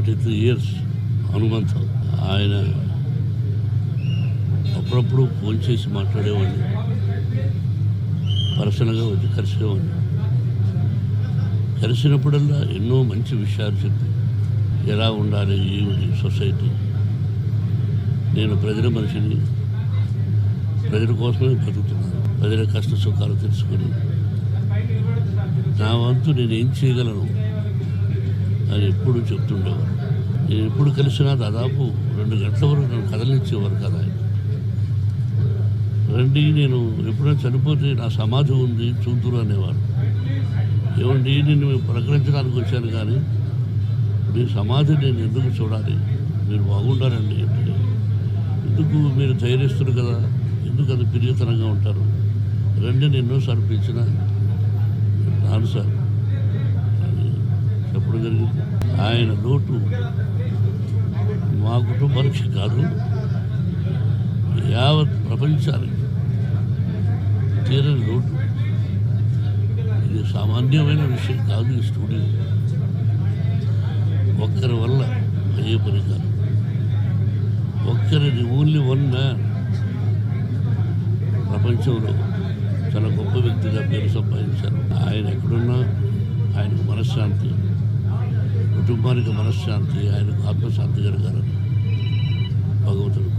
43 years Hanumanth. ఆయన అప్పుడప్పుడు phone చేసి మాట్లాడేవాడిని, పర్సనల్గా వచ్చి కలిసేవాడిని. కలిసినప్పుడల్లా ఎన్నో మంచి విషయాలు చెప్పి ఎలా ఉండాలి ఏమిటి సొసైటీ. నేను ప్రజల మనిషిని, ప్రజల కోసమే బతుకుతున్నాను. ప్రజల కష్ట సుఖాలు తెలుసుకుని నా వంతు నేను ఏం చేయగలను అని ఎప్పుడు చెప్తుండేవారు. నేను ఎప్పుడు కలిసినా దాదాపు 2 గంటల వరకు నన్ను కదలించేవారు కదా. రండి, నేను ఎప్పుడైనా చనిపోతే నా సమాధి ఉంది చూతురు అనేవారు. ఏమండి, నేను ప్రకటించడానికి వచ్చాను కానీ మీ సమాధి నేను ఎందుకు చూడాలి, మీరు బాగుండాలండి అంటే. ఎందుకు మీరు ధైర్యస్తులు కదా, ఎందుకు అది పిరియతనంగా ఉంటారు, రండి నేను ఎన్నోసార్లు పిలిచిన రాను సార్ అని చెప్పడం జరిగింది. ఆయన లోటు మా కుటుంబానికి కాదు, యావత్ ప్రపంచానికి తీరని లోటు. ఇది సామాన్యమైన విషయం కాదు. ఈ స్టూడియో ఒక్కరి వల్ల అయ్యే పని కాదు. ఒక్కరిది ఓన్లీ వన్ మ్యాన్ ప్రపంచంలో చాలా గొప్ప వ్యక్తిగా పేరు సంపాదించారు. ఆయన ఎక్కడున్నా ఆయనకు మనశ్శాంతి, కుటుంబానికి మనశ్శాంతి, ఆయనకు ఆత్మశాంతి జరగాలని భగవంతుడు